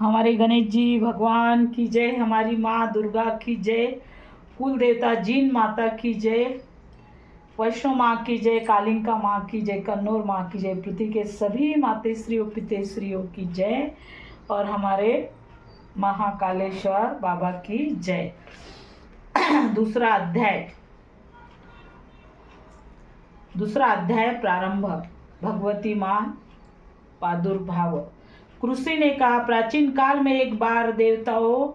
हमारे गणेश जी भगवान की जय, हमारी माँ दुर्गा की जय, कुल देवता जीन माता की जय, वैष्णो माँ की जय, कालिंका माँ की जय, कन्नौर माँ की जय, पृथ्वी के सभी मातेश्रियों पितेश्रियों की जय और हमारे महाकालेश्वर बाबा की जय। दूसरा अध्याय प्रारंभ। भगवती माँ प्रादुर्भाव। कृषि ने कहा, प्राचीन काल में एक बार देवताओं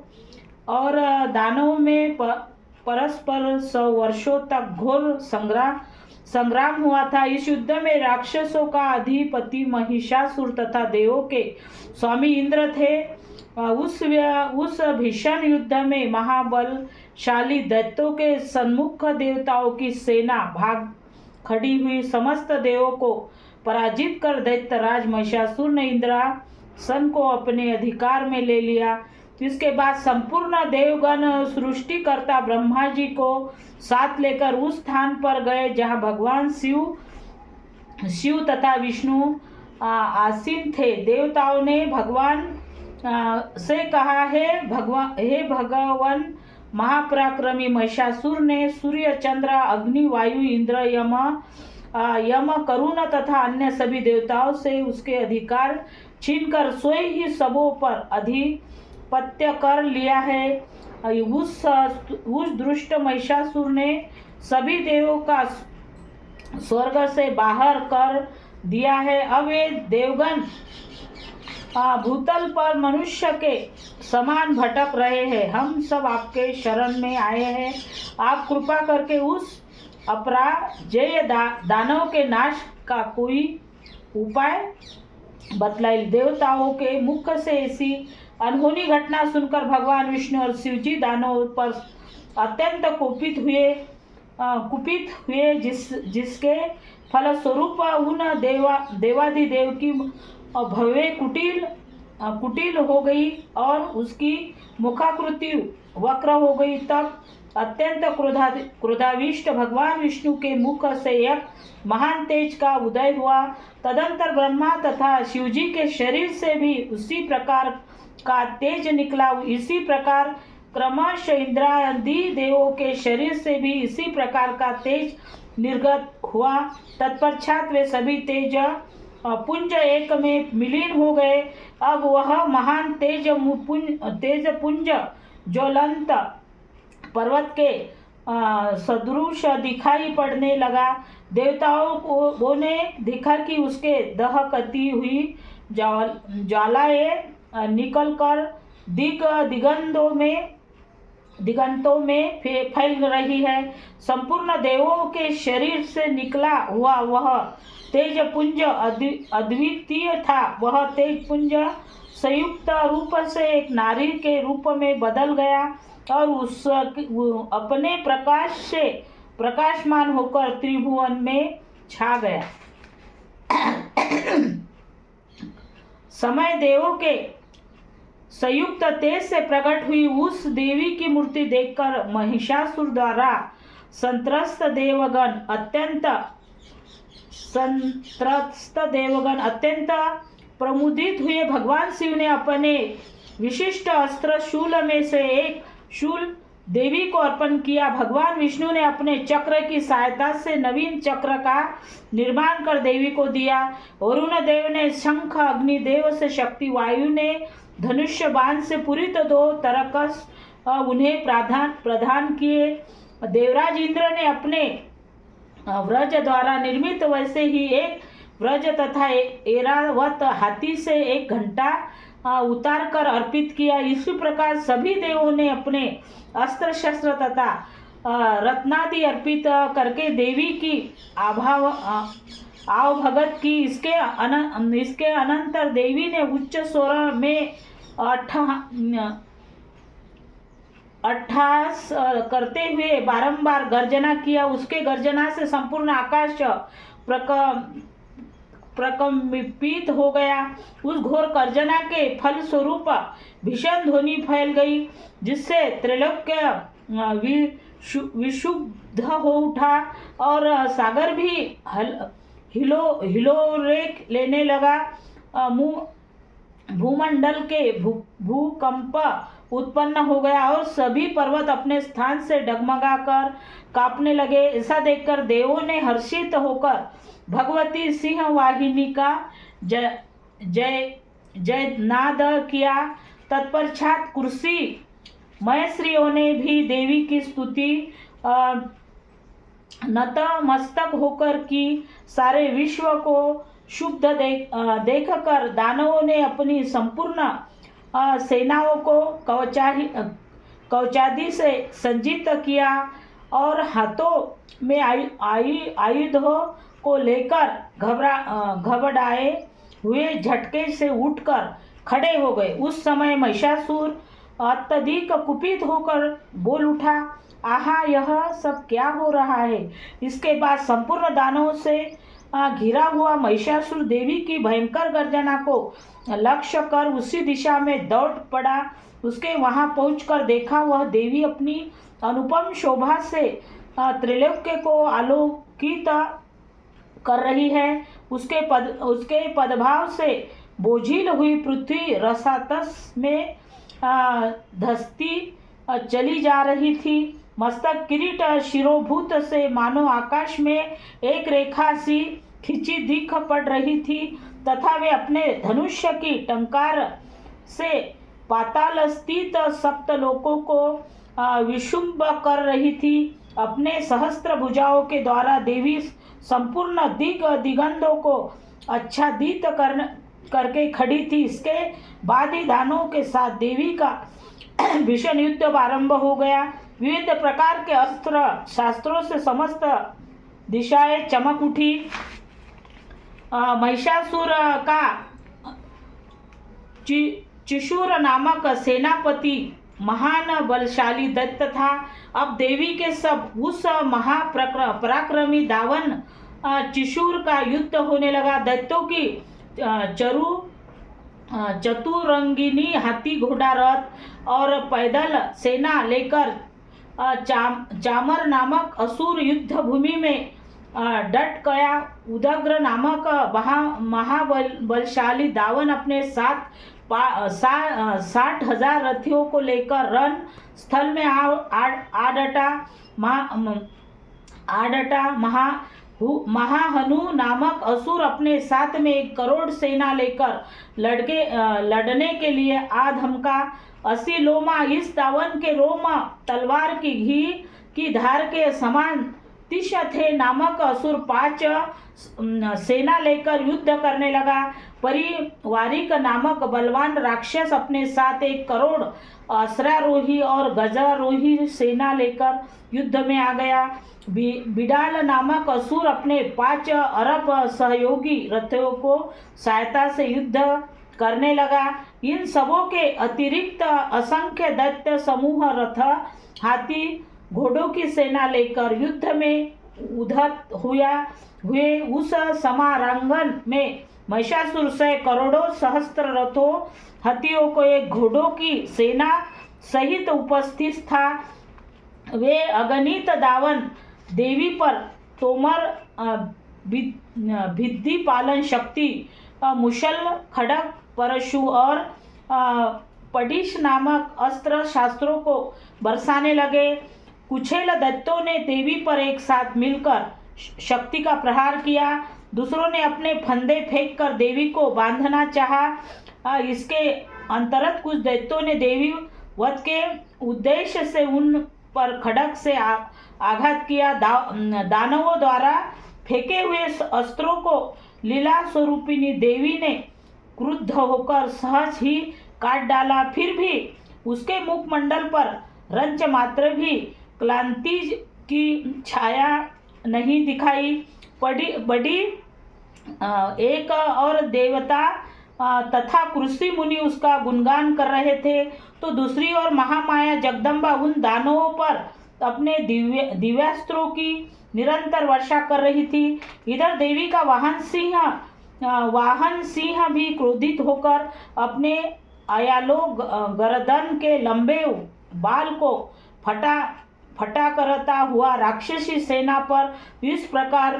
और दानवों में परस्पर 100 वर्षों तक घोर संग्राम हुआ था। इस युद्ध में राक्षसों का अधिपति महिषासुर तथा देवों के स्वामी इंद्र थे। उस भीषण युद्ध में महाबलशाली दैत्यों के सम्मुख देवताओं की सेना भाग खड़ी हुई। समस्त देवों को पराजित कर दैत्यराज महिषासुर ने इंद्रासन को अपने अधिकार में ले लिया। इसके बाद संपूर्ण देवगण सृष्टिकर्ता ब्रह्मा जी को साथ लेकर उस स्थान पर गए जहां भगवान शिव तथा विष्णु आसीन थे। देवताओं ने भगवान से कहा, हे भगवान महापराक्रमी महिषासुर ने सूर्य, चंद्र, अग्नि, वायु, इंद्र, यम, करुण तथा अन्य सभी देवताओं से उसके अधिकार छीनकर स्वयं ही सबों पर अधिपत्य कर लिया है। उस दुष्ट महिषासुर ने सभी देवों का स्वर्ग से बाहर कर दिया है। अब ये देवगण भूतल पर मनुष्य के समान भटक रहे हैं। हम सब आपके शरण में आए हैं। आप कृपा करके उस अपराजेय दानव के नाश का कोई उपाय बतलाइए। देवताओं के मुख से ऐसी अनहोनी घटना सुनकर भगवान विष्णु और शिव जी दानवों पर अत्यंत कुपित हुए, जिसके फलस्वरूप उन देवाधिदेव की भव्य कुटिल हो गई और उसकी मुखाकृति वक्र हो गई। तब अत्यंत क्रोधाविष्ट भगवान विष्णु के मुख से एक महान तेज का उदय हुआ। तदंतर ब्रह्मा तथा शिवजी के शरीर से भी उसी प्रकार का तेज निकला। इसी प्रकार क्रमश इंद्रादि देवों के शरीर से भी इसी प्रकार का तेज निर्गत हुआ। तत्पश्चात वे सभी तेज पुंज एक में विलीन हो गए। अब वह महान तेज पुंज ज्वलंत पर्वत के सदृश दिखाई पड़ने लगा। देवताओं ने देखा कि उसके दहकती हुई ज्वालाएं निकलकर दिगंतों में फैल रही है। संपूर्ण देवों के शरीर से निकला हुआ वह तेज पुंज अद्वितीय था। वह तेज पुंज संयुक्त रूप से एक नारी के रूप में बदल गया और अपने प्रकाश से प्रकाशमान होकर त्रिभुवन में छा गया। समय देवों के संयुक्त तेज से प्रकट हुई उस देवी की मूर्ति देखकर महिषासुर द्वारा संत्रस्त देवगण अत्यंत प्रमुदित हुए। भगवान शिव ने अपने विशिष्ट अस्त्र शूल में से एक शूल देवी को अर्पण किया। भगवान विष्णु ने अपने चक्र की सहायता से नवीन चक्र का निर्माण कर देवी को दिया। वरुण देव ने शंख, अग्निदेव से शक्ति, वायु ने धनुष्य बाण से पूरित 2 तरकस उन्हें प्रदान किए। देवराज इंद्र ने अपने व्रज द्वारा निर्मित वैसे ही एक व्रज तथा ऐरावत हाथी से एक घंटा उतार कर अर्पित किया। इसी प्रकार सभी देवों ने अपने अस्त्र शस्त्र तथा रत्नादि अर्पित करके देवी की आवभगत की। इसके अनंतर देवी ने उच्च स्वर में अट्टहास करते हुए बारंबार गर्जना किया। उसके गर्जना से संपूर्ण आकाश प्रकंपित हो गया। उस घोर गर्जना के फलस्वरूप भीषण ध्वनि फैल गई, जिससे त्रैलोक्य विशुद्ध हो उठा और सागर भी हिलोरेक लेने लगा। भूमंडल के भूकंप उत्पन्न हो गया और सभी पर्वत अपने स्थान से डगमगाकर कांपने लगे। ऐसा देखकर देवों ने हर्षित होकर भगवती सिंह वाहिनी का जय जय जय नाद किया। तत्पश्चात कुर्सी महेश्वरियों ने भी देवी की स्तुति नतमस्तक होकर की। सारे विश्व को शुद्ध देखकर दानवों ने अपनी संपूर्ण सेनाओं को कवचादि से संजित किया और हाथों में आयुधों को लेकर घबराए हुए झटके से उठकर खड़े हो गए। उस समय महिषासुर अत्यधिक कुपित होकर बोल उठा, आहा, यह सब क्या हो रहा है। इसके बाद संपूर्ण दानवों से घिरा हुआ महिषासुर देवी की भयंकर गर्जना को लक्ष्य कर उसी दिशा में दौड़ पड़ा। उसके वहां पहुंचकर देखा वह देवी अपनी अनुपम शोभा से त्रिलोक्य को आलोकित कर रही है। उसके पदभाव से बोझिल हुई पृथ्वी रसातस में धसती चली जा रही थी। मस्तक किरीट शिरोभूत से मानो आकाश में एक रेखा सी खिंची दिख पड़ रही थी तथा वे अपने धनुष्य की टंकार से पाताल स्थित सप्तलोकों को विशुंभ कर रही थी। अपने सहस्त्र भुजाओं के द्वारा देवी संपूर्ण दिगंधों को आच्छादित करके खड़ी थी। इसके बाद ही दानवों के साथ देवी का भीषण युद्ध आरंभ हो गया। विविध प्रकार के अस्त्र शास्त्रों से समस्त दिशाएं चमक उठी। महिषासुर का चिशुर नामक सेनापति महान बलशाली दैत्य था। अब देवी के सब उस महापराक्रमी दावन चिशुर का युद्ध होने लगा। दैत्यों की चतुरंगिनी हाथी घोड़ा रथ और पैदल सेना लेकर चामर नामक असुर युद्ध भूमि में डट गया। उदग्र नामक महाबलशाली दावन अपने 60,000 रथियों को लेकर रण स्थल में आ डटा। महाहनु नामक असुर अपने साथ में 1 करोड़ सेना लेकर लड़ने के लिए आ धमका। 80 लोमा इस दावन के रोम तलवार की घी की धार के समान तिश थे नामक असुर 5 सेना लेकर युद्ध करने लगा। परिवारिक नामक बलवान राक्षस अपने साथ 1 करोड़ अस्त्रारोही और गजारोही सेना लेकर युद्ध में आ गया। बिडाल नामक असुर अपने 5 अरब सहयोगी रथों को सहायता से युद्ध करने लगा। इन सबों के अतिरिक्त असंख्य दैत्य समूह रथ हाथी घोड़ों की सेना लेकर युद्ध में उद्धत हुए। उस समारांगण में महिषासुर से करोड़ों सहस्त्र रथों हाथियों को 1 घोड़ों की सेना सहित उपस्थित था। वे अगणित दावन देवी पर तोमर भिद्धि पालन शक्ति मुशल खड़क परशु और पडिश नामक अस्त्र शास्त्रों को बरसाने लगे। कुछेल दैत्यों ने देवी पर एक साथ मिलकर शक्ति का प्रहार किया। दूसरों ने अपने फंदे फेंककर देवी को बांधना चाहा। इसके अंतर्गत कुछ दैत्यों ने देवी वध के उद्देश्य से उन पर खड़क से आघात किया। दानवों द्वारा फेंके हुए अस्त्रों को लीला स्वरूपिणी देवी ने क्रुद्ध होकर सहज ही काट डाला। फिर भी उसके मुखमंडल पर रंच मात्र भी क्लांति की छाया नहीं दिखाई बड़ी। एक और देवता तथा कृषि मुनि उसका गुणगान कर रहे थे, तो दूसरी ओर महामाया जगदम्बा उन दानवों पर अपने दिव्यास्त्रों की निरंतर वर्षा कर रही थी। इधर देवी का वाहन सिंह भी क्रोधित होकर अपने अयालो गर्दन के लंबे बाल को फटा करता हुआ राक्षसी सेना पर इस प्रकार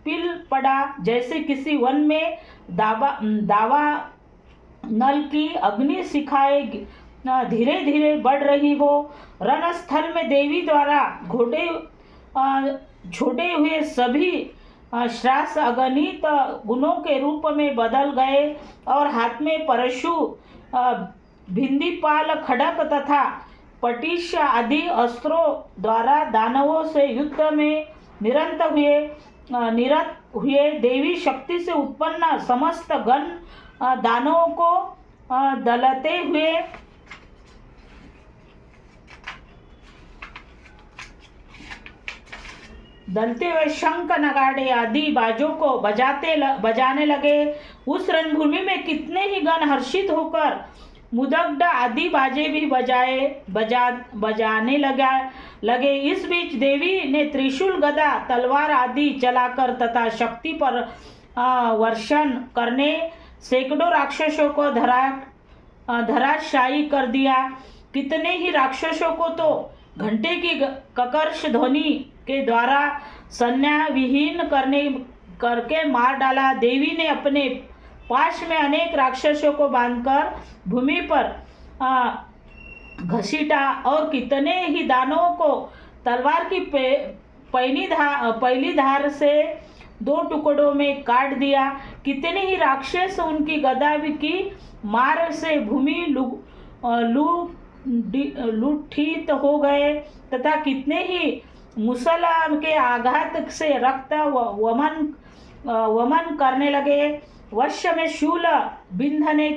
पिल पड़ा जैसे किसी वन में दावा नल की अग्नि शिखाएं धीरे धीरे बढ़ रही हो। रणस्थल में देवी द्वारा घोड़े छोड़े हुए सभी श्रास अगणित गुणों के रूप में बदल गए और हाथ में परशु, भिंदीपाल, खड़क तथा पटिश आदि अस्त्रों द्वारा दानवों से युद्ध में निरत हुए। देवी शक्ति से उत्पन्न समस्त गण दानवों को दलते हुए शंख, नगाड़े आदि बाजों को बजाने लगे। उस रणभूमि में कितने ही गण हर्षित होकर मुदग्ध आदि बाजे भी बजाने लगे। इस बीच देवी ने त्रिशूल, गदा, तलवार आदि चलाकर तथा शक्ति पर वर्षण करने सैकड़ों राक्षसों को धराशायी कर दिया। कितने ही राक्षसों को तो घंटे की ककर्ष ध्वनि के द्वारा संज्ञाविहीन करके मार डाला। देवी ने अपने पाश में अनेक राक्षसों को बांधकर भूमि पर घसीटा और कितने ही दानवों को तलवार की पहली धार से 2 टुकड़ों में काट दिया। कितने ही राक्षस उनकी गदा की मार से भूमि लुठित हो गए तथा कितने ही मुसल के आघात से रक्त वमन करने लगे। वर्ष में शूल बिंधने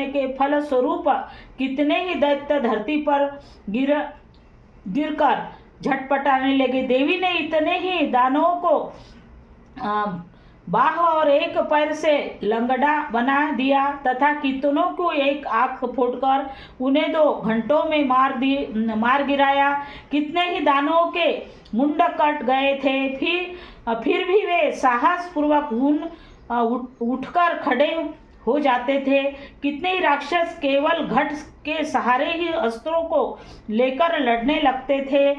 के फल स्वरूप कितने ही दैत्य धरती पर गिरकर झटपटाने लगे। देवी ने इतने ही दानवों को बाह और एक पैर से लंगड़ा बना दिया तथा कितनों को एक आंख फोड़कर उन्हें 2 घंटों में मार गिराया। कितने ही दानवों के मुंड कट गए थे, फिर भी वे साहस पूर्वक उठकर खड़े हो जाते थे। कितने ही राक्षस केवल घट के सहारे ही अस्त्रों को लेकर लड़ने लगते थे।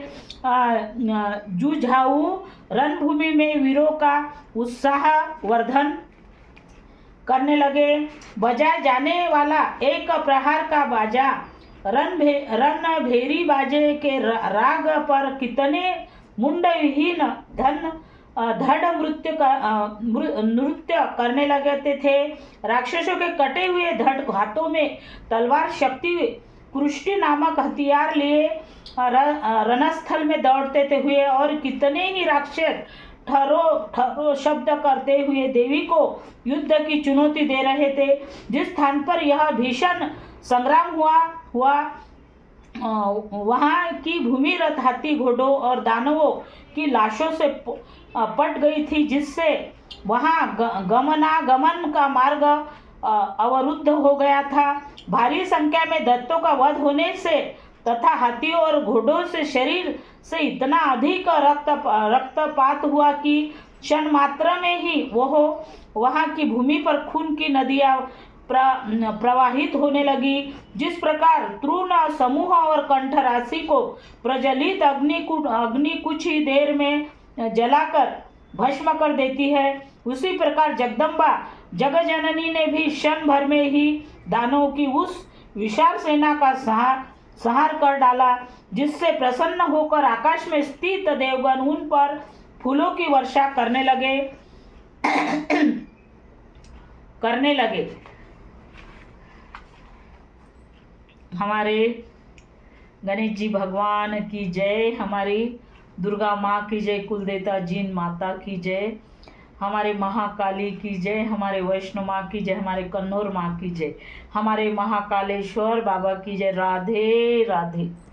जुझाऊ रणभूमि में वीरों का उत्साह वर्धन करने लगे। बजाए जाने वाला एक प्रहार का बाजा रणभेरी बाजे के राग पर कितने मुंडविहीन धड़ नृत्य करने लगते थे। राक्षसों के कटे हुए धड़ हाथों में तलवार, शक्ति, कृष्टि नामक हथियार लिए रणस्थल में दौड़ते हुए और कितने ही राक्षस ठहरो शब्द करते हुए देवी को युद्ध की चुनौती दे रहे थे। जिस स्थान पर यह भीषण संग्राम हुआ वहाँ की भूमि रथ, हाथी, घोड़ों और दानवों की लाशों से पट गई थी, जिससे वहाँ गमनागमन का मार्ग अवरुद्ध हो गया था। भारी संख्या में दैत्यों का वध होने से तथा हाथियों और घोड़ों से शरीर से इतना अधिक रक्तपात हुआ कि क्षण मात्र में ही वहाँ की भूमि पर खून की नदियाँ प्रवाहित होने लगी। जिस प्रकार तृण समूह और कंठ राशि को प्रज्वलित अग्नि कुछ ही देर में जलाकर भस्म कर देती है, उसी प्रकार जगदम्बा जगजननी ने भी क्षण भर में ही दानवों की उस विशाल सेना का संहार कर डाला, जिससे प्रसन्न होकर आकाश में स्थित देवगण उन पर फूलों की वर्षा करने लगे। हमारे गणेश जी भगवान की जय, हमारी दुर्गा माँ की जय, कुलदेवता जीन माता की जय, हमारे महाकाली की जय, हमारे वैष्णो माँ की जय, हमारे कन्नौर माँ की जय, हमारे महाकालेश्वर बाबा की जय। राधे राधे।